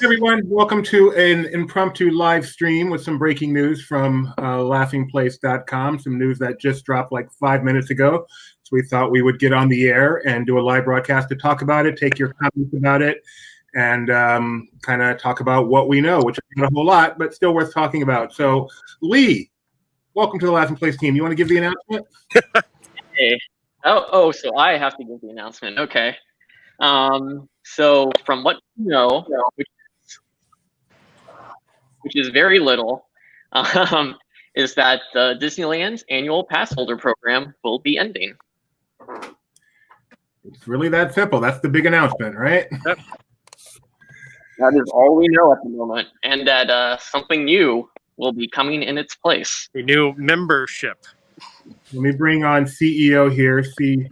Everyone, welcome to an impromptu live stream with some breaking news from laughingplace.com, some news that just dropped like 5 minutes ago. So we thought we would get on the air and do a live broadcast to talk about it, take your comments about it, and kind of talk about what we know, which is not a whole lot, but still worth talking about. So, Lee, welcome to the Laughing Place team. You want to give the announcement? Hey. So I have to give the announcement. Okay. So from what you know, which is very little, is that Disneyland's annual Passholder program will be ending. It's really that simple. That's the big announcement, right? Yep. That is all we know at the moment, and that something new will be coming in its place. A new membership. Let me bring on CEO here. See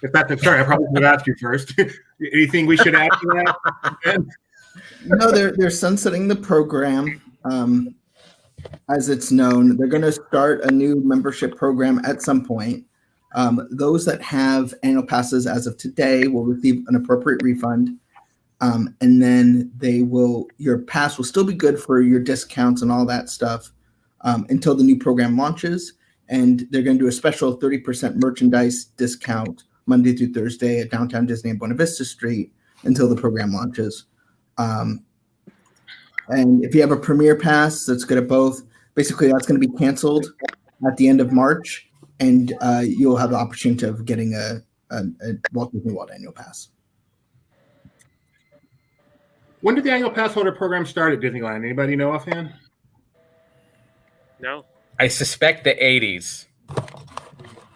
if that's sorry. I probably should have asked you first. Anything we should add to that? No, they're sunsetting the program. As it's known, they're going to start a new membership program at some point. Those that have annual passes as of today will receive an appropriate refund. And then your pass will still be good for your discounts and all that stuff until the new program launches. And they're going to do a special 30% merchandise discount Monday through Thursday at Downtown Disney and Buena Vista Street until the program launches. And if you have a Premier Pass that's good at both, basically that's going to be canceled at the end of March, and you'll have the opportunity of getting a Walt Disney World annual pass. When did the annual pass holder program start at Disneyland? Anybody know offhand? No. I suspect the 80s.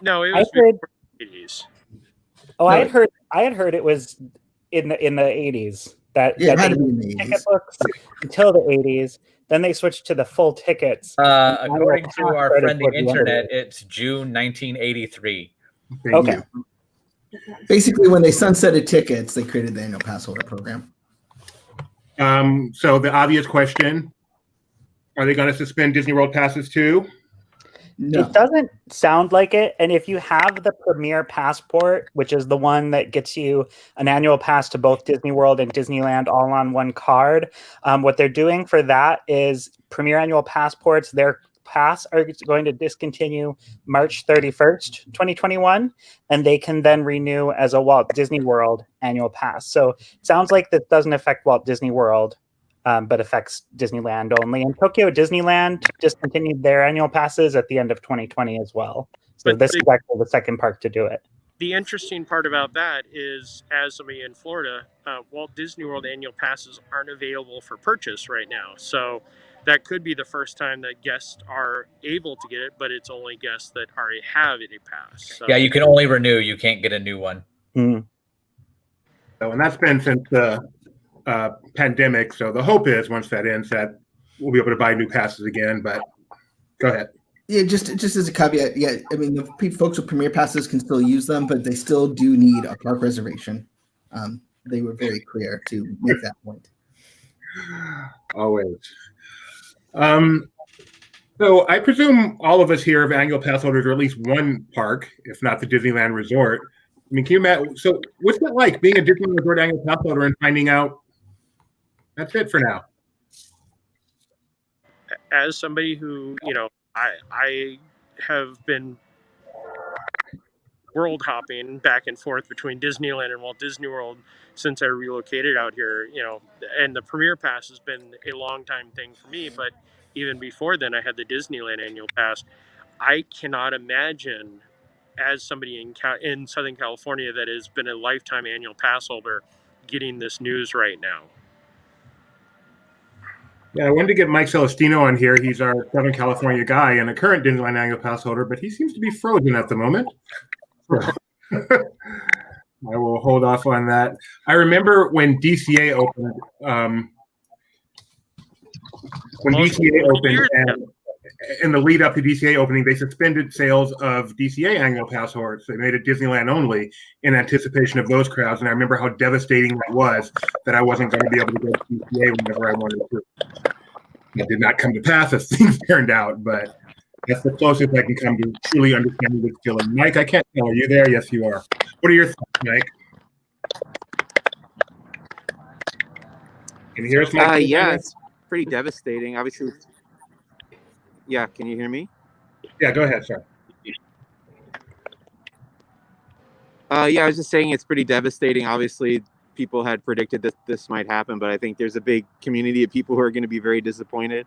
No, it was before the 80s. Oh, I had heard it was in the 80s. That it had to be in the 80s. Ticket books until the 80s. Then they switched to the full tickets. According to our friend the internet, it's June 1983. Okay. Basically, when they sunsetted tickets, they created the annual pass holder program. So the obvious question, are they going to suspend Disney World passes too? No. It doesn't sound like it. And if you have the Premier Passport, which is the one that gets you an annual pass to both Disney World and Disneyland all on one card, what they're doing for that is Premier Annual Passports, their pass are going to discontinue March 31st, 2021, and they can then renew as a Walt Disney World annual pass. So it sounds like that doesn't affect Walt Disney World, but affects Disneyland only. And Tokyo Disneyland discontinued their annual passes at the end of 2020 as well. So this is actually the second park to do it. The interesting part about that is, as somebody in Florida, Walt Disney World annual passes aren't available for purchase right now. So that could be the first time that guests are able to get it, but it's only guests that already have a pass. So. Yeah, you can only renew. You can't get a new one. Mm. So, and that's been since the pandemic. So the hope is once that ends that we'll be able to buy new passes again. But go ahead. Yeah, just as a caveat, yeah, I mean, the folks with Premier Passes can still use them, but they still do need a park reservation. They were very clear to make that point. Always. So I presume all of us here have annual pass holders or at least one park, if not the Disneyland Resort. I mean, can you imagine? So what's it like being a Disneyland Resort annual pass holder and finding out that's it for now? As somebody who, I have been world hopping back and forth between Disneyland and Walt Disney World since I relocated out here, and the Premier Pass has been a long time thing for me, but even before then I had the Disneyland annual pass. I cannot imagine, as somebody in Southern California that has been a lifetime annual pass holder, getting this news right now. Yeah, I wanted to get Mike Celestino on here. He's our Southern California guy and a current Disneyland annual pass holder, but he seems to be frozen at the moment. I will hold off on that. I remember when DCA opened. And in the lead up to DCA opening, they suspended sales of DCA annual pass holders. They made it Disneyland only in anticipation of those crowds. And I remember how devastating that was, that I wasn't going to be able to go to DCA whenever I wanted to. It did not come to pass as things turned out, but that's the closest I can come to truly understanding this feeling. Mike, I can't tell. Are you there? Yes, you are. What are your thoughts, Mike? Can you hear us, Mike? Yeah, it's pretty devastating. Obviously, yeah. Can you hear me? Yeah, go ahead, sir. Yeah, I was just saying it's pretty devastating. Obviously, people had predicted that this might happen, but I think there's a big community of people who are going to be very disappointed.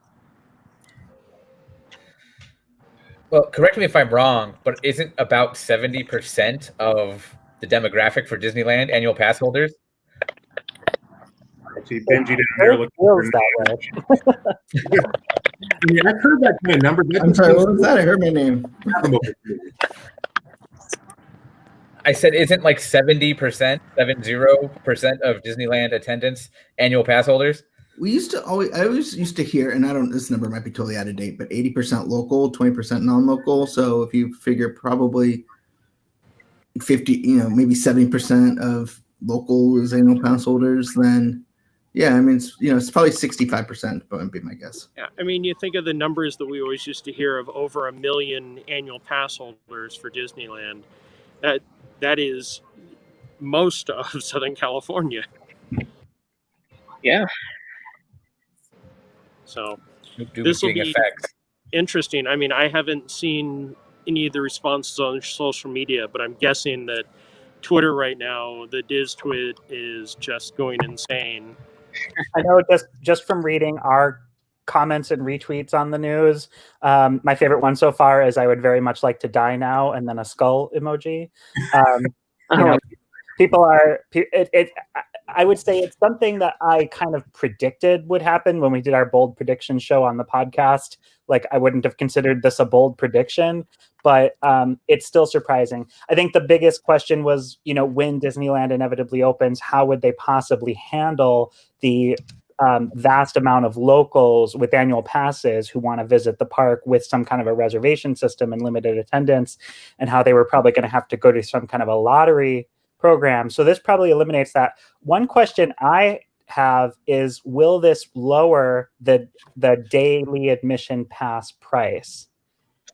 Well, correct me if I'm wrong, but isn't about 70% of the demographic for Disneyland annual pass holders? I see Benji down there looking feels that way. Yeah, I've heard that kind of number. I'm sorry, what was that? I heard my name. I said, isn't like 70%, 70% of Disneyland attendance annual pass holders? I always used to hear, and this number might be totally out of date, but 80% local, 20% non-local. So if you figure probably 50, maybe 70% of local is annual pass holders, then yeah, I mean, it's probably 65%, but would be my guess. Yeah, I mean, you think of the numbers that we always used to hear of over 1 million annual pass holders for Disneyland. That is most of Southern California. Yeah. So this will be effects. Interesting. I mean, I haven't seen any of the responses on social media, but I'm guessing that Twitter right now, the DizTwit is just going insane. I know just from reading our comments and retweets on the news, my favorite one so far is "I would very much like to die now," and then a skull emoji. People are I would say it's something that I kind of predicted would happen when we did our bold prediction show on the podcast. Like, I wouldn't have considered this a bold prediction, but it's still surprising. I think the biggest question was, when Disneyland inevitably opens, how would they possibly handle the vast amount of locals with annual passes who want to visit the park with some kind of a reservation system and limited attendance, and how they were probably going to have to go to some kind of a lottery program. So this probably eliminates that. One question I have is, will this lower the daily admission pass price?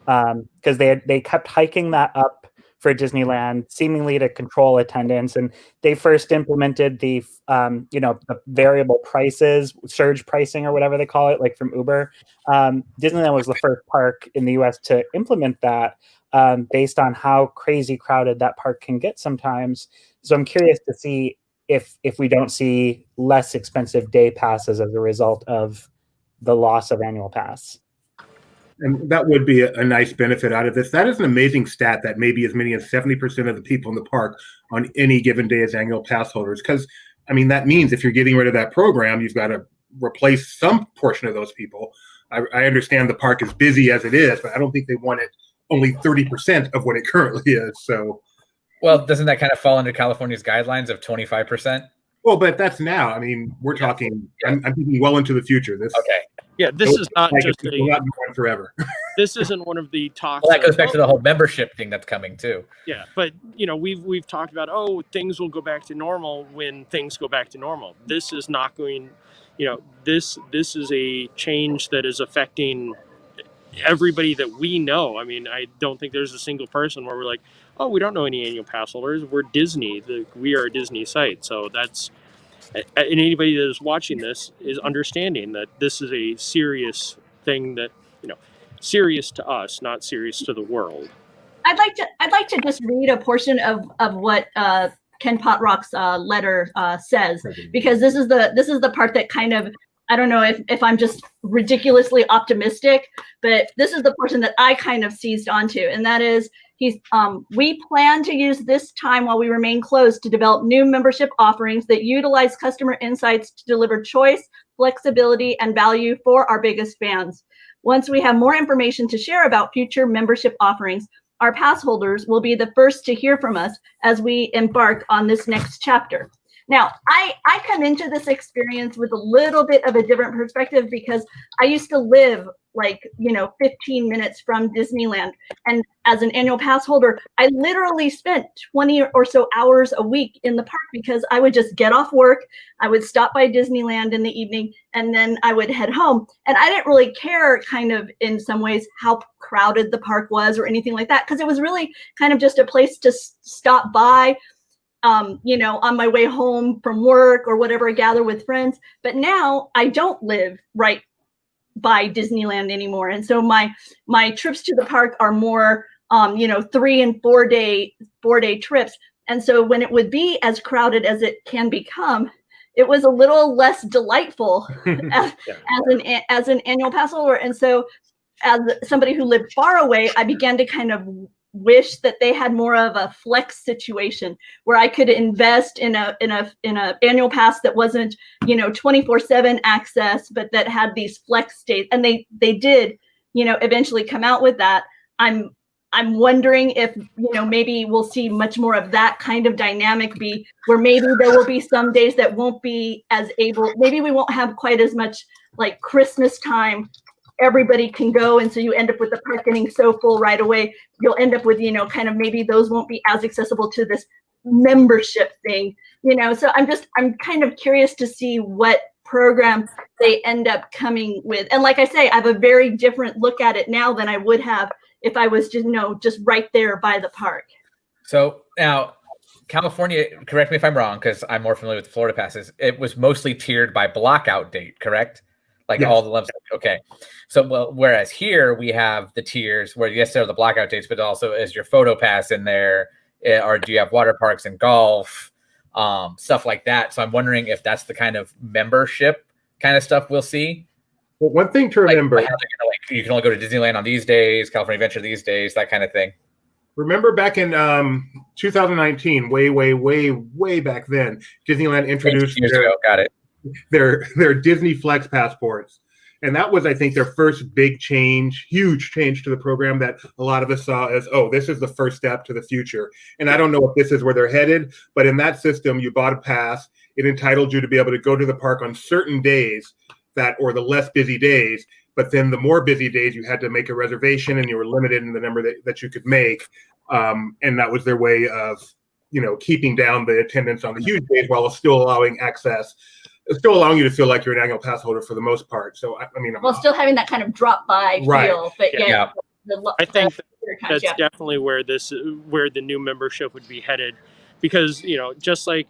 Because they kept hiking that up for Disneyland, seemingly to control attendance. And they first implemented the the variable prices, surge pricing or whatever they call it, like from Uber. Disneyland was the first park in the US to implement that, based on how crazy crowded that park can get sometimes. So I'm curious to see if we don't see less expensive day passes as a result of the loss of annual pass. And that would be a nice benefit out of this. That is an amazing stat that maybe as many as 70% of the people in the park on any given day as annual pass holders. Because, I mean, that means if you're getting rid of that program, you've got to replace some portion of those people. I understand the park is busy as it is, but I don't think they want it only 30% of what it currently is. So, well, doesn't that kind of fall under California's guidelines of 25%? Well, but that's now. I mean, we're talking. Yeah. I'm thinking well into the future. This okay. Yeah, this is not like just not going forever. This isn't one of the talks. Well, that goes back to the whole membership thing that's coming too. Yeah, but we've talked about things will go back to normal when things go back to normal. This is not going. This is a change that is affecting everybody that we know. I mean, I don't think there's a single person where we're like, oh, we don't know any annual pass holders. We're Disney. We are a Disney site. So that's, and anybody that is watching this is understanding that this is a serious thing that, serious to us, not serious to the world. I'd like to just read a portion of what Ken Potrock's letter says, because this is the part that kind of, I don't know if I'm just ridiculously optimistic, but this is the portion that I kind of seized onto, and that is, we plan to use this time while we remain closed to develop new membership offerings that utilize customer insights to deliver choice, flexibility, and value for our biggest fans. Once we have more information to share about future membership offerings, our pass holders will be the first to hear from us as we embark on this next chapter. Now, I come into this experience with a little bit of a different perspective, because I used to live 15 minutes from Disneyland. And as an annual pass holder, I literally spent 20 or so hours a week in the park, because I would just get off work, I would stop by Disneyland in the evening, and then I would head home. And I didn't really care, kind of in some ways, how crowded the park was or anything like that, because it was really kind of just a place to stop by, on my way home from work or whatever, I gather with friends. But now I don't live right by Disneyland anymore. And so my trips to the park are more, 3 and 4 day trips. And so when it would be as crowded as it can become, it was a little less delightful as an annual pass holder. And so as somebody who lived far away, I began to kind of wish that they had more of a flex situation where I could invest in a annual pass that wasn't 24/7 access, but that had these flex days. And they did eventually come out with that. I'm wondering if maybe we'll see much more of that kind of dynamic, be where maybe there will be some days that won't be as able. Maybe we won't have quite as much like Christmas time. Everybody can go, and so you end up with the park getting so full right away. You'll end up with kind of maybe those won't be as accessible to this membership thing. So I'm kind of curious to see what program they end up coming with. And like I say, I have a very different look at it now than I would have if I was just right there by the park. So now, California, correct me if I'm wrong, because I'm more familiar with the Florida passes. It was mostly tiered by blockout date, correct? Like all the lumps. Okay. So, whereas here we have the tiers where, yes, there are the blackout dates, but also is your photo pass in there, or do you have water parks and golf, stuff like that. So I'm wondering if that's the kind of membership kind of stuff we'll see. Well, one thing to remember, you can only go to Disneyland on these days, California Adventure these days, that kind of thing. Remember back in 2019, way back then, Disneyland introduced their Disney Flex passports. And that was, I think, their first big change, huge change to the program that a lot of us saw as, this is the first step to the future. And I don't know if this is where they're headed, but in that system, you bought a pass. It entitled you to be able to go to the park on certain days or the less busy days. But then the more busy days, you had to make a reservation and you were limited in the number that you could make. And that was their way of, keeping down the attendance on the huge days while still allowing access. Still allowing you to feel like you're an annual pass holder for the most part. So, still having that kind of drop by feel, but I think that's definitely where the new membership would be headed, because just like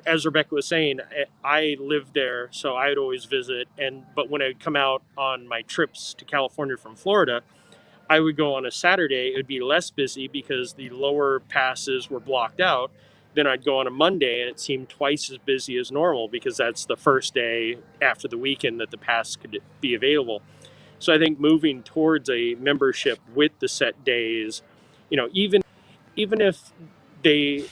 as Rebecca was saying, I lived there, so I'd always visit. But when I'd come out on my trips to California from Florida, I would go on a Saturday. It would be less busy because the lower passes were blocked out. Then I'd go on a Monday and it seemed twice as busy as normal because that's the first day after the weekend that the pass could be available. So I think moving towards a membership with the set days, even if they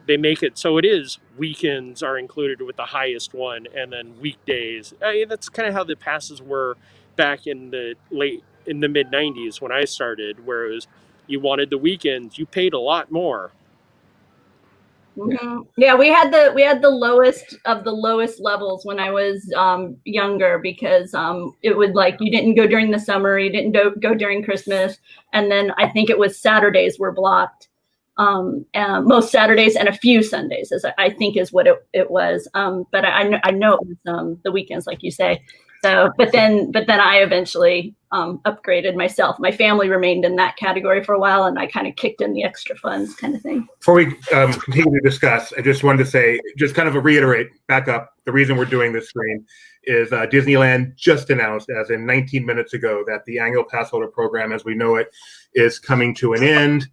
make it so it is weekends are included with the highest one, and then weekdays. That's kind of how the passes were back in the mid 90s when I started, where it was you wanted the weekends, you paid a lot more. Mm-hmm. Yeah, we had the lowest of the lowest levels when I was younger, because it would you didn't go during the summer, you didn't go during Christmas, and then I think it was Saturdays were blocked. Most Saturdays and a few Sundays, I think is what it was. But I know it was the weekends, like you say. So, but then I eventually upgraded myself. My family remained in that category for a while, and I kind of kicked in the extra funds kind of thing. Before we continue to discuss, I just wanted to say, just kind of reiterate, back up, the reason we're doing this stream is Disneyland just announced, as in 19 minutes ago, that the annual pass holder program, as we know it, is coming to an end.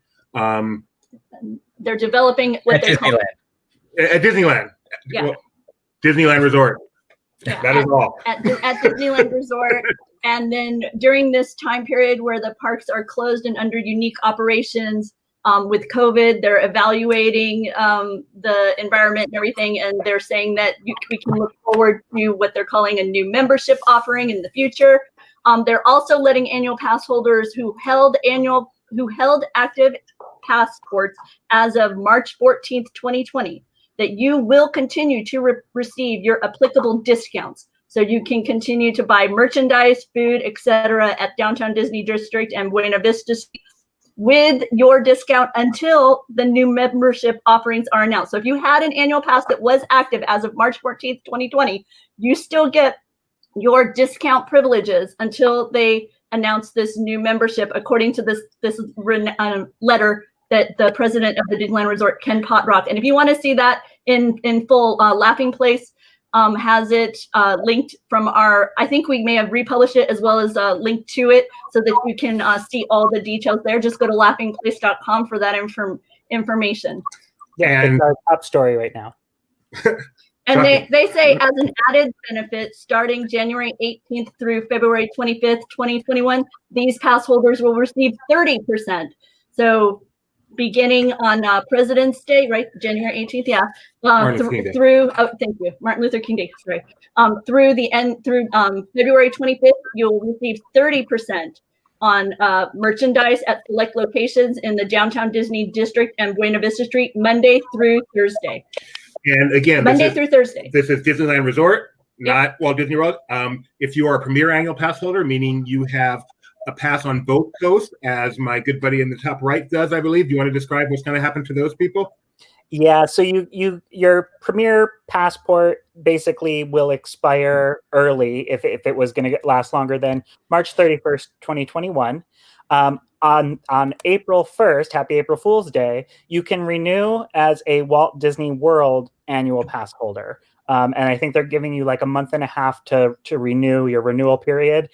They're developing what they're calling at Disneyland. Yeah. Well, Disneyland Resort. Yeah, that is all. At Disneyland Resort. And then during this time period where the parks are closed and under unique operations with COVID, they're evaluating the environment and everything. And they're saying that we can look forward to what they're calling a new membership offering in the future. They're also letting annual pass holders who held active passports as of March 14th, 2020, that you will continue to receive your applicable discounts. So you can continue to buy merchandise, food, etc. at Downtown Disney District and Buena Vista with your discount until the new membership offerings are announced. So if you had an annual pass that was active as of March 14th, 2020, you still get your discount privileges until they announce this new membership, according to this letter that the president of the Disneyland Resort, Ken Potrock. And if you want to see that in full, Laughing Place has it linked from our, I think we may have republished it as well as linked to it so that you can see all the details there. Just go to laughingplace.com for that information. Yeah, And it's our top story right now. And they say as an added benefit, starting January 18th through February 25th, 2021, these pass holders will receive 30%. So beginning on President's Day, right, January 18th, yeah, through thank you, Martin Luther King Day, sorry, through February 25th, you'll receive 30% on merchandise at select locations in the downtown Disney District and Buena Vista Street, Monday through Thursday. And again, Monday through Thursday. This is Disneyland Resort, not Walt Disney World. If you are a Premier Annual Pass holder, meaning you have a pass on both coasts, as my good buddy in the top right does, I believe. Do you want to describe what's going to happen to those people? Yeah, so your Premier passport basically will expire early if it was going to last longer than March 31st, 2021. On April 1st, happy April Fool's Day, you can renew as a Walt Disney World annual pass holder. And I think they're giving you like a month and a half to renew your renewal period.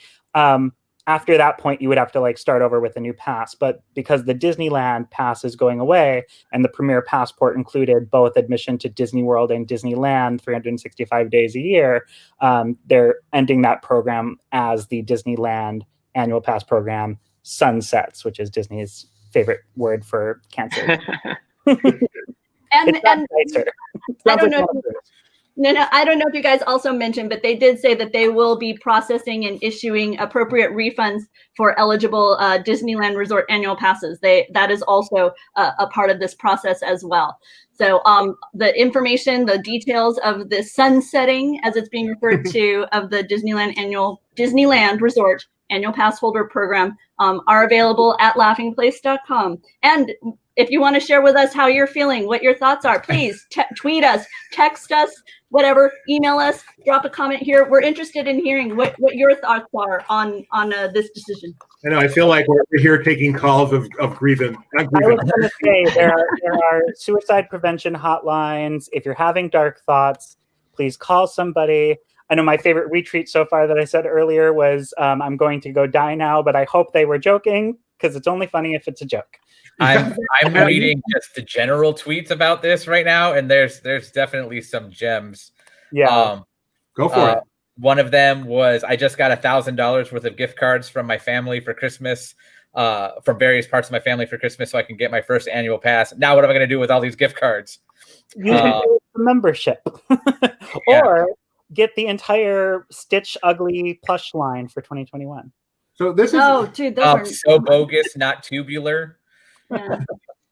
After that point, you would have to like start over with a new pass. But because the Disneyland pass is going away and the Premier passport included both admission to Disney World and Disneyland 365 days a year, they're ending that program as the Disneyland annual pass program sunsets, which is Disney's favorite word for cancer. and I don't know. No, I don't know if you guys also mentioned, but they did say that they will be processing and issuing appropriate refunds for eligible Disneyland Resort annual passes. That is also a part of this process as well. So the information, the details of the sunsetting, as it's being referred to, of the Disneyland Resort annual pass holder program are available at laughingplace.com. And if you want to share with us how you're feeling, what your thoughts are, please tweet us, text us, whatever, email us, drop a comment here. We're interested in hearing what your thoughts are on this decision. I know, I feel like we're here taking calls of grievance. I was going to say there are suicide prevention hotlines. If you're having dark thoughts, please call somebody. I know my favorite retweet so far that I said earlier was, I'm going to go die now, but I hope they were joking because it's only funny if it's a joke. I'm reading just the general tweets about this right now, and there's definitely some gems. Yeah, go for it. One of them was, I just got $1,000 worth of gift cards from my family for Christmas, from various parts of my family for Christmas, so I can get my first annual pass. Now, what am I going to do with all these gift cards? You can do a membership, or get the entire Stitch Ugly plush line for 2021. So this is dude, so bogus, not tubular. Yeah.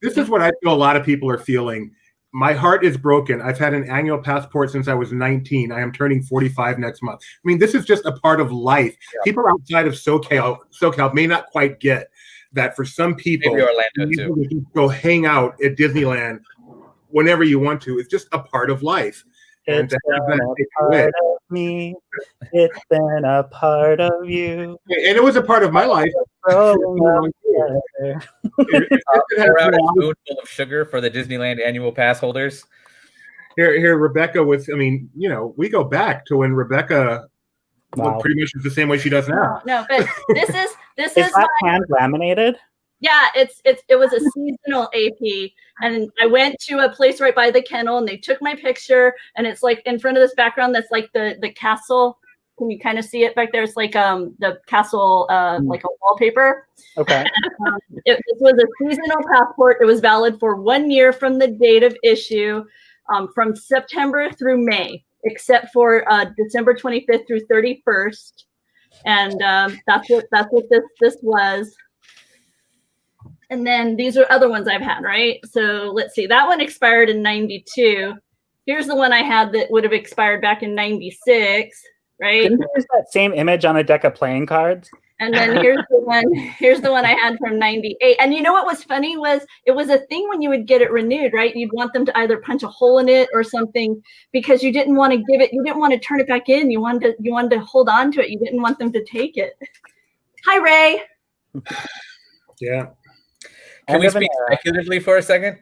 This is what I feel a lot of people are feeling. My heart is broken. I've had an annual passport since I was 19. I am turning 45 next month. I mean, this is just a part of life. Yeah. People outside of SoCal may not quite get that. For some people, maybe Orlando too, go hang out at Disneyland whenever you want to. It's just a part of life. It's been a part of me. It's been a part of you. And it was a part of my life. Pour out a spoonful of sugar for the Disneyland annual pass holders. Here, Rebecca we go back to when Rebecca looked pretty much the same way she does now. No, but this is is that hand laminated? Yeah, it was a seasonal AP, and I went to a place right by the kennel, and they took my picture, and it's like in front of this background that's like the castle. Can you kind of see it back there? It's like the castle, like a wallpaper. Okay. It was a seasonal passport. It was valid for 1 year from the date of issue, from September through May, except for December 25th through 31st, and that's what this was. And then these are other ones I've had, right? So let's see. That one expired in 92. Here's the one I had that would have expired back in 96, right? Didn't you use that same image on a deck of playing cards? And then here's the one I had from 98. And you know what was funny was it was a thing when you would get it renewed, right? You'd want them to either punch a hole in it or something because you didn't want to you didn't want to turn it back in. You wanted to hold on to it. You didn't want them to take it. Hi, Ray. Yeah. Can we speak speculatively for a second?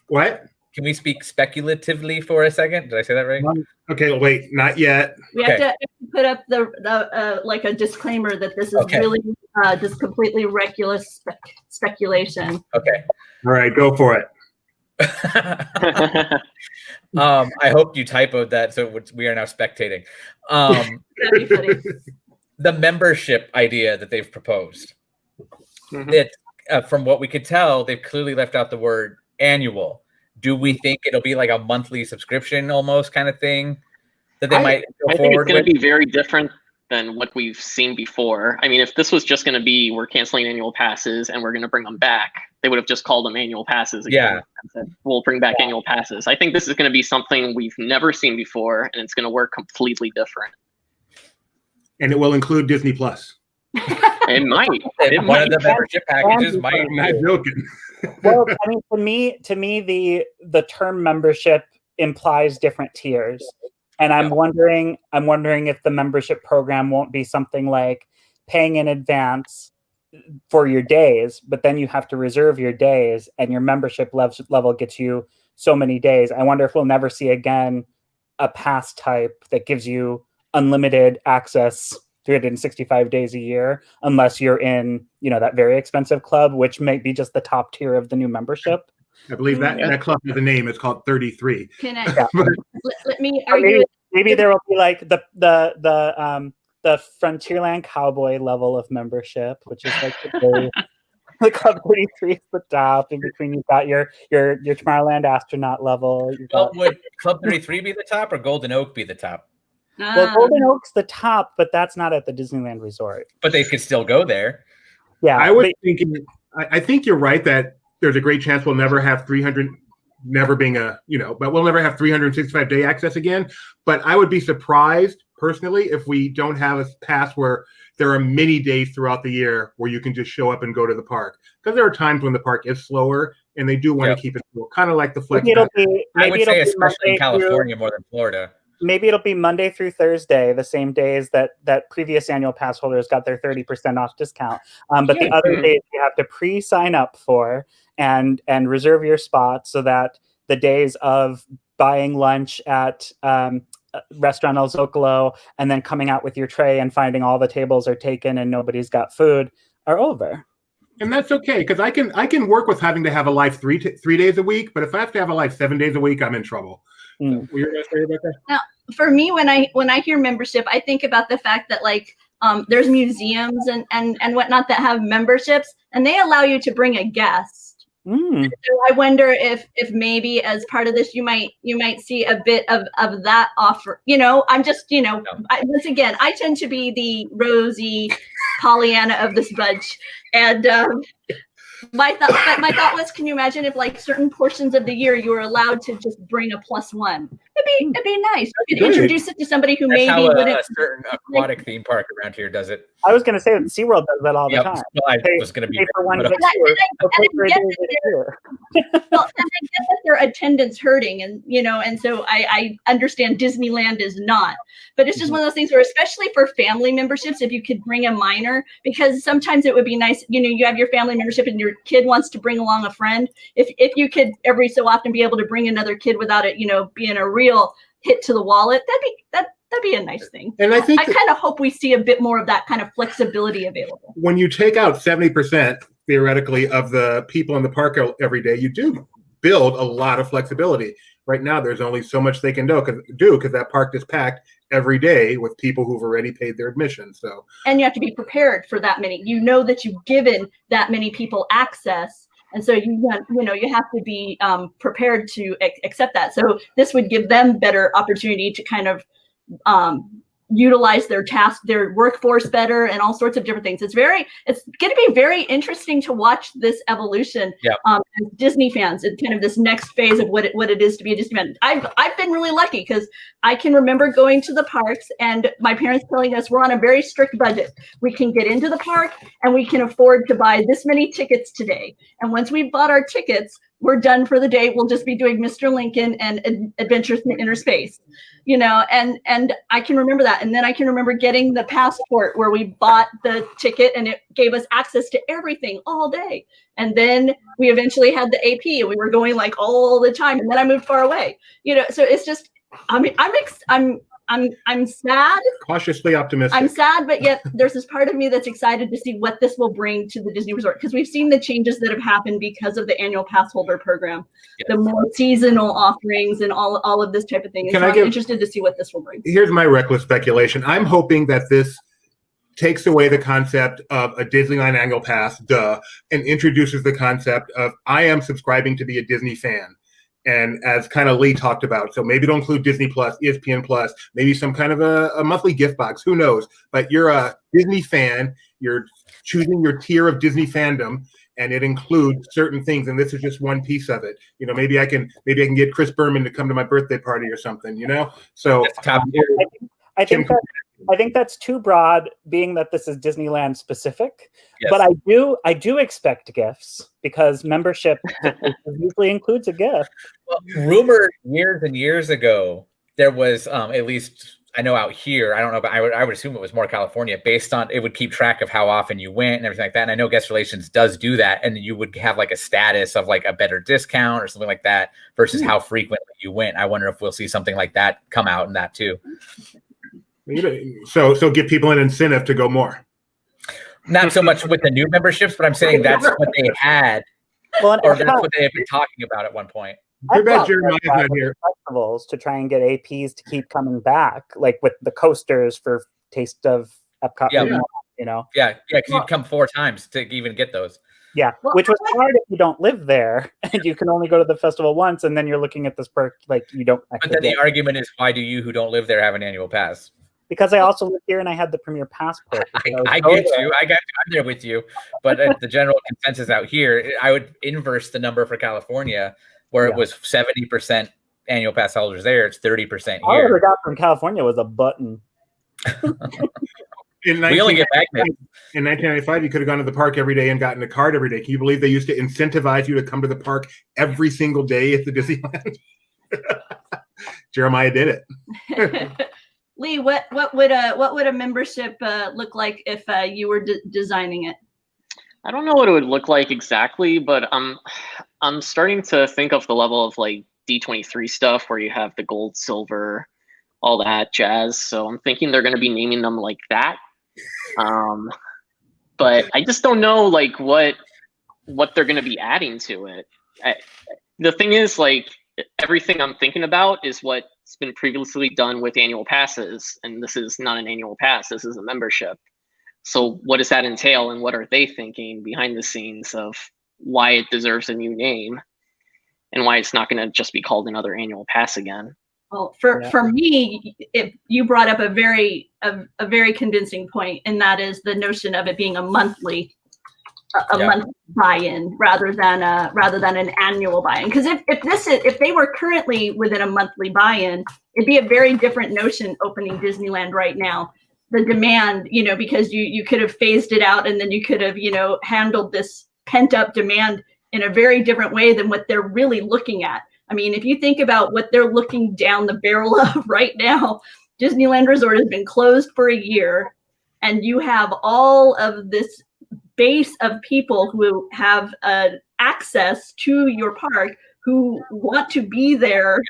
What? Can we speak speculatively for a second? Did I say that right? Okay, wait, not yet. We have to put up the like a disclaimer that this is really just completely reckless speculation. Okay. All right, go for it. I hope you typoed that, so we are now spectating. That'd be funny. The membership idea that they've proposed. It, from what we could tell, they've clearly left out the word annual. Do we think it'll be like a monthly subscription almost kind of thing that they might go I think forward it's going with? to be very different than what we've seen before. I mean, if this was just going to be we're canceling annual passes and we're going to bring them back, they would have just called them annual passes again. Yeah. And said, we'll bring back annual passes. I think this is going to be something we've never seen before, and it's going to work completely different. And it will include Disney Plus. It might. One of the membership packages might. I'm not joking. Well, I mean, to me, the term membership implies different tiers, and I'm wondering if the membership program won't be something like paying in advance for your days, but then you have to reserve your days, and your membership level gets you so many days. I wonder if we'll never see again a pass type that gives you unlimited access 365 days a year, unless you're in, that very expensive club, which might be just the top tier of the new membership. I believe that club has a name. It's called 33. Can I let me argue? Maybe there will be like the Frontierland Cowboy level of membership, which is like the Club 33 is the top. In between, you've got your Tomorrowland astronaut level. Well, would Club 33 be the top or Golden Oak be the top? Well, Golden Oak's the top, but that's not at the Disneyland Resort. But they could still go there. Yeah, I think you're right that there's a great chance we'll never have 300, never being but we'll never have 365-day access again. But I would be surprised personally if we don't have a pass where there are many days throughout the year where you can just show up and go to the park, because there are times when the park is slower and they do want to keep it cool, kind of like the flex. I would say especially in California more than Florida. Maybe it'll be Monday through Thursday, the same days that previous annual pass holders got their 30% off discount. But the other days you have to pre-sign up for and reserve your spot, so that the days of buying lunch at Restaurant El Zocalo and then coming out with your tray and finding all the tables are taken and nobody's got food are over. And that's okay, because I can work with having to have a live 3 days a week. But if I have to have a live 7 days a week, I'm in trouble. Were you going to say about that? Now, for me, when I hear membership, I think about the fact that there's museums and whatnot that have memberships, and they allow you to bring a guest. So I wonder if maybe as part of this you might see a bit of that offer. I'm just once again, I tend to be the rosy Pollyanna of this bunch, and my thought was, can you imagine if certain portions of the year you were allowed to just bring a +1? It'd be nice. You could introduce it to somebody who That's maybe wouldn't. A certain aquatic theme park around here does it. I was going to say that SeaWorld does that all the time. Well, I was going to be. And I get that their attendance hurting, and so I understand Disneyland is not. But it's just one of those things where, especially for family memberships, if you could bring a minor, because sometimes it would be nice, you have your family membership and your kid wants to bring along a friend. If you could every so often be able to bring another kid without it, being a real hit to the wallet, that'd be a nice thing. And I kind of hope we see a bit more of that kind of flexibility available. When you take out 70% theoretically of the people in the park every day, you do build a lot of flexibility. Right now, there's only so much they can do because that park is packed every day with people who've already paid their admission. So, and you have to be prepared for that many. That you've given that many people access, and so you have to be prepared to accept that. So this would give them better opportunity to kind of utilize their workforce better, and all sorts of different things. It's going to be very interesting to watch this evolution. As Disney fans, and kind of this next phase of what it is to be a Disney fan. I've been really lucky because I can remember going to the parks and my parents telling us we're on a very strict budget. We can get into the park and we can afford to buy this many tickets today. And once we bought our tickets, we're done for the day. We'll just be doing Mr. Lincoln and Adventures in Inner Space, you know, and I can remember that. And then I can remember getting the passport where we bought the ticket and it gave us access to everything all day. And then we eventually had the AP and we were going like all the time. And then I moved far away, you know, so it's just, I mean, I'm sad. Cautiously optimistic. I'm sad, but yet there's this part of me that's excited to see what this will bring to the Disney Resort, because we've seen the changes that have happened because of the annual pass holder program, the more seasonal offerings and all of this type of thing. And so I'm interested to see what this will bring. Here's my reckless speculation. I'm hoping that this takes away the concept of a Disneyland annual pass, and introduces the concept of I am subscribing to be a Disney fan. And as kind of Lee talked about, so maybe it'll include Disney Plus, ESPN Plus, maybe some kind of a monthly gift box, who knows? But you're a Disney fan, you're choosing your tier of Disney fandom, and it includes certain things, and this is just one piece of it. You know, maybe I can get Chris Berman to come to my birthday party or something, you know? So I think that's too broad, being that this is Disneyland specific. Yes. But I do expect gifts, because membership usually includes a gift. Well, rumored years and years ago, there was at least I know out here. I don't know, but I would assume it was more California, based on it would keep track of how often you went and everything like that. And I know Guest Relations does do that, and you would have like a status of like a better discount or something like that versus how frequently you went. I wonder if we'll see something like that come out in that too. So give people an incentive to go more. Not so much with the new memberships, but I'm saying that's what they had, or that's what they had been talking about at one point. Too bad Jeremiah's not here. Festivals to try and get APs to keep coming back, like with the coasters for Taste of Epcot. Yeah. You know. Yeah, because you'd come 4 times to even get those. Yeah, which was hard if you don't live there and you can only go to the festival once, and then you're looking at this perk like you don't. But then the argument is, why do you who don't live there have an annual pass? Because I also live here and I had the Premier Passport. I get you. I'm there with you. But the general consensus out here, I would inverse the number for California, where it was 70% annual pass holders there. It's 30% All I here. ever got from California was a button. We only get magnets. In 1995, you could have gone to the park every day and gotten a card every day. Can you believe they used to incentivize you to come to the park every single day at the Disneyland? Jeremiah did it. Lee, what would a membership look like if you were designing it? I don't know what it would look like exactly, but I'm starting to think of the level of like D23 stuff where you have the gold, silver, all that jazz. So I'm thinking they're going to be naming them like that. But I just don't know like what they're going to be adding to it. The thing is, like, everything I'm thinking about is what's been previously done with annual passes, and this is not an annual pass, this is a membership. So what does that entail, and what are they thinking behind the scenes of why it deserves a new name and why it's not going to just be called another annual pass again? Well, for me, you brought up a very convincing point, and that is the notion of it being a monthly monthly buy-in rather than an annual buy-in. Because if they were currently within a monthly buy-in, it'd be a very different notion opening Disneyland right now. The demand, because you could have phased it out, and then you could have, handled this pent-up demand in a very different way than what they're really looking at. I mean, if you think about what they're looking down the barrel of right now, Disneyland Resort has been closed for a year, and you have all of this base of people who have access to your park who want to be there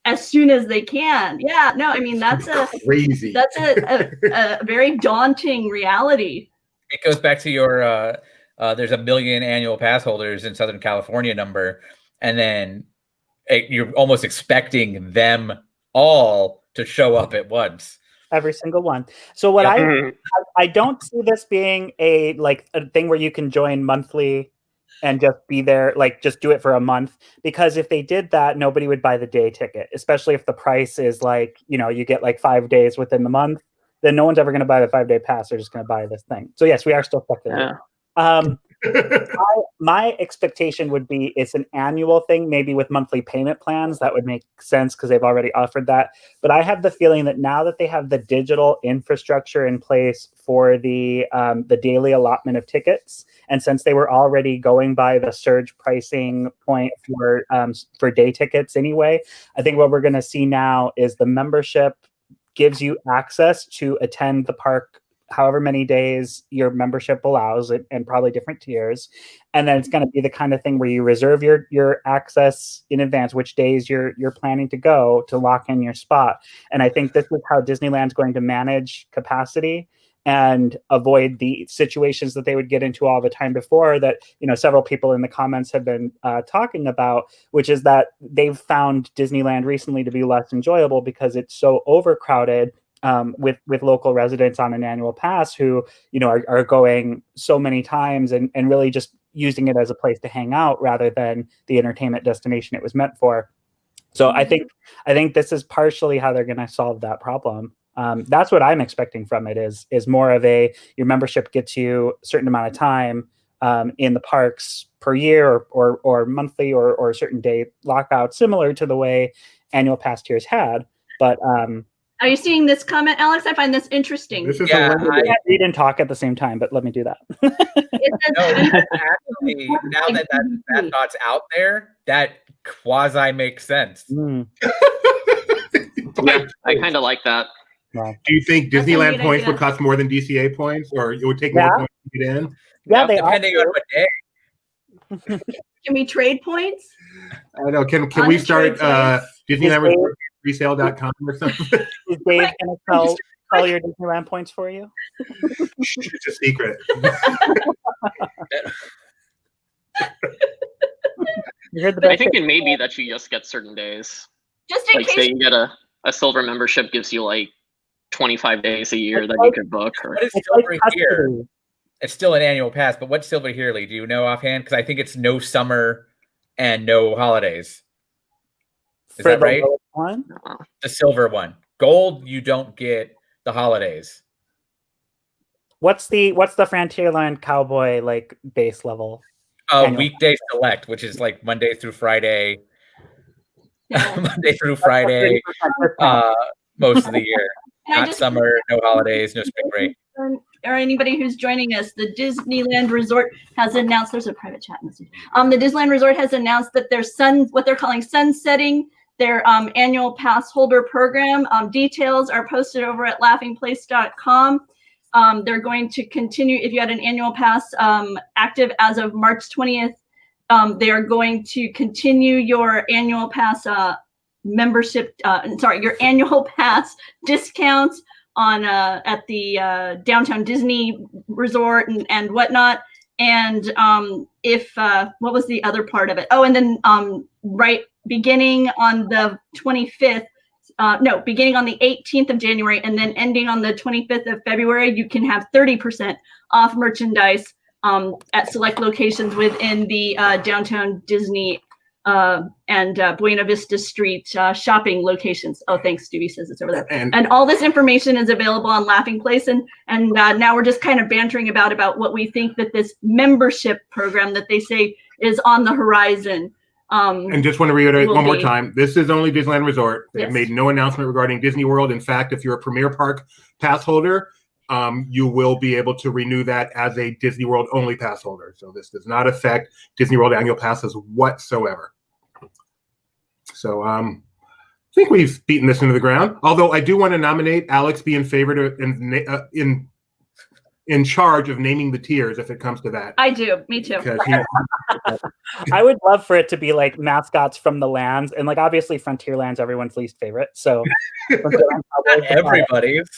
as soon as they can. Yeah, no, I mean, that's crazy. That's a very daunting reality. It goes back to your there's 1 million annual pass holders in Southern California number, and then you're almost expecting them all to show up at once. Every single one. So what I don't see this being a thing where you can join monthly and just be there, like just do it for a month. Because if they did that, nobody would buy the day ticket, especially if the price is like, you get like 5 days within the month, then no one's ever going to buy the 5-day pass. They're just going to buy this thing. So yes, we are still speculating. Yeah. My expectation would be it's an annual thing, maybe with monthly payment plans. That would make sense because they've already offered that. But I have the feeling that now that they have the digital infrastructure in place for the daily allotment of tickets, and since they were already going by the surge pricing point for day tickets anyway, I think what we're going to see now is the membership gives you access to attend the park however many days your membership allows, and probably different tiers. And then it's going to be the kind of thing where you reserve your access in advance, which days you're planning to go, to lock in your spot. And I think this is how Disneyland's going to manage capacity and avoid the situations that they would get into all the time before, that, you know, several people in the comments have been talking about, which is that they've found Disneyland recently to be less enjoyable because it's so overcrowded with local residents on an annual pass who, you know, are going so many times and really just using it as a place to hang out rather than the entertainment destination it was meant for. So I think this is partially how they're going to solve that problem. That's what I'm expecting from it, is more of your membership gets you a certain amount of time in the parks per year or monthly or a certain day lockout, similar to the way annual pass tiers had. But are you seeing this comment, Alex? I find this interesting. This is Yeah, a I can't read and talk at the same time, but let me do that. It says, No, actually, now that thought's out there, that quasi makes sense. Mm. Yeah, I kind of like that. Well, Do you think That's a Disneyland neat points idea. would cost more than DCA points, or it would take more Yeah. points to get in? yeah, they Depending on what day. can we trade points? I don't know. Can On we the start trade Disneyland Is Resort resale.com or something? Is Dave going to sell your Disneyland points for you? It's a secret. You heard the I best think thing. it may be that you just get certain days. Just in Like, say case. you get a silver membership, gives you like 25 days a year that you could book. Or What is It's silver like here? custody. It's still an annual pass, but what's silver here, Lee? Do you know offhand? Because I think it's no summer and no holidays. Is For that the right? lowest one? The silver one. Gold, you don't get the holidays. What's the Frontierland Cowboy like base level? Annual. Weekday select, which is like Monday through Friday. Yeah. Monday through Friday, 30% discount. most of the year. And I Not just- summer, no holidays, no spring break. Or anybody who's joining us, the Disneyland Resort has announced, there's a private chat message. The Disneyland Resort has announced that their what they're calling sunsetting their annual pass holder program. Details are posted over at laughingplace.com. They're going to continue, if you had an annual pass active as of March 20th, they are going to continue your annual pass membership, your annual pass discounts on at the downtown Disney Resort and whatnot. And if what was the other part of it? Oh, and then beginning on the 25th, beginning on the 18th of January and then ending on the 25th of February, you can have 30% off merchandise at select locations within the downtown Disney and Buena Vista Street shopping locations. Oh, thanks, Stevie says it's over there. And all this information is available on Laughing Place. And now we're just kind of bantering about what we think that this membership program that they say is on the horizon. And just want to reiterate will one more be- time, this is only Disneyland Resort. They've Yes. made no announcement regarding Disney World. In fact, if you're a Premier Park pass holder, you will be able to renew that as a Disney World only pass holder. So this does not affect Disney World annual passes whatsoever. So I think we've beaten this into the ground. Although I do want to nominate Alex be in favor to in charge of naming the tiers if it comes to that. I do. Me too. Because I would love for it to be like mascots from the lands, and like obviously Frontierland's everyone's least favorite. So Frontierland Cowboys, Everybody's.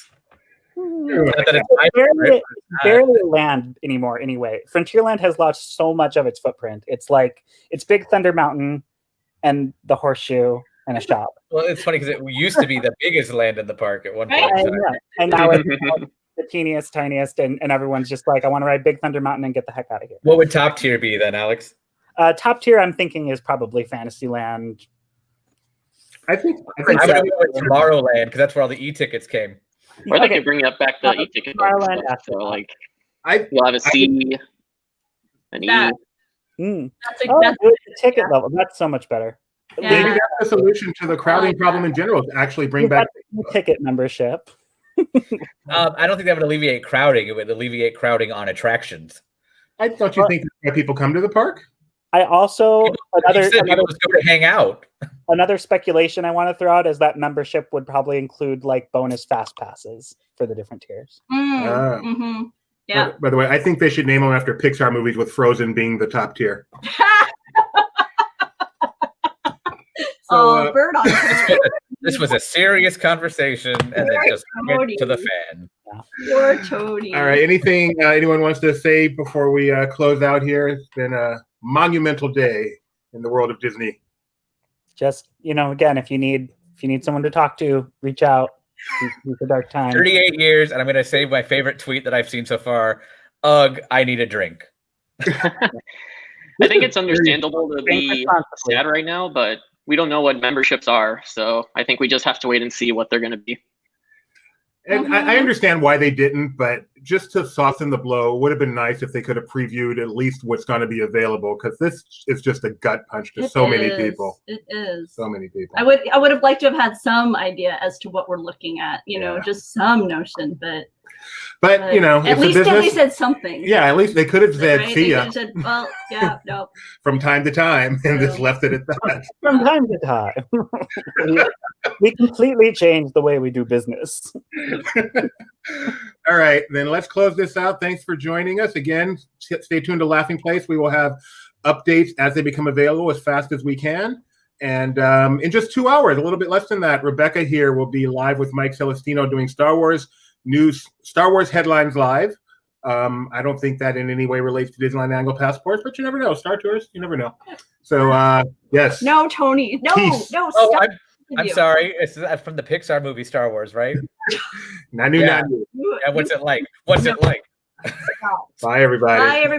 Not that it's my barely, favorite. barely a land anymore. Anyway, Frontierland has lost so much of its footprint. It's like it's Big Thunder Mountain and the Horseshoe and a shop. Well, it's funny because it used to be the biggest land in the park at one point. Right. And now it's the teeniest, tiniest, and everyone's just like, I want to ride Big Thunder Mountain and get the heck out of here. What would top tier be then, Alex? Top tier, I'm thinking, is probably Fantasyland. I think I would go with Tomorrowland because that's where all the e-tickets came. Or they Okay. could bring up back the e-ticket Tomorrowland stuff. after So that. like I you'll have a C, That- Mm. That's a, Oh, that's, good, the ticket level. That's so much better. Yeah. Maybe that's the solution to the crowding like problem that. in general. To actually bring We've back. got the ticket membership. I don't think that would alleviate crowding. It would alleviate crowding on attractions. Don't you think that's why people come to the park? I also People just go to hang out. another speculation I want to throw out is that membership would probably include like bonus fast passes for the different tiers. Yeah. By the way, I think they should name them after Pixar movies, with Frozen being the top tier. So, Bird on This was a serious conversation, and it just went to the fan. Poor Tony. all right. Anything anyone wants to say before we close out here? It's been a monumental day in the world of Disney. Just again, if you need someone to talk to, reach out. It's a dark time. 38 years, and I'm going to say my favorite tweet that I've seen so far. Ugh, I need a drink. I think it's understandable to be sad right now, but we don't know what memberships are, so I think we just have to wait and see what they're going to be. And I understand why they didn't, but just to soften the blow, would have been nice if they could have previewed at least what's going to be available, because this is just a gut punch to many people. It is. So many people. I would have liked to have had some idea as to what we're looking at, just some notion, but at least said something. Yeah, at least they could have said, right? see They ya. could have said, well, yeah, no. From time to time, and just left it at that. From time to time. we completely changed the way we do business. All right, then let's close this out. Thanks for joining us. Again, stay tuned to Laughing Place. We will have updates as they become available as fast as we can. And in just 2 hours, a little bit less than that, Rebecca here will be live with Mike Celestino doing Star Wars news, Star Wars headlines live. I don't think that in any way relates to Disneyland Annual Passports, but you never know. Star Tours, you never know. So, yes. No, Tony. No, Peace. no. Oh, Stop. I'm sorry. It's from the Pixar movie Star Wars, right? Nanu, Yeah. nanu. And what's it like? What's it like? Bye, everybody. Bye, everybody.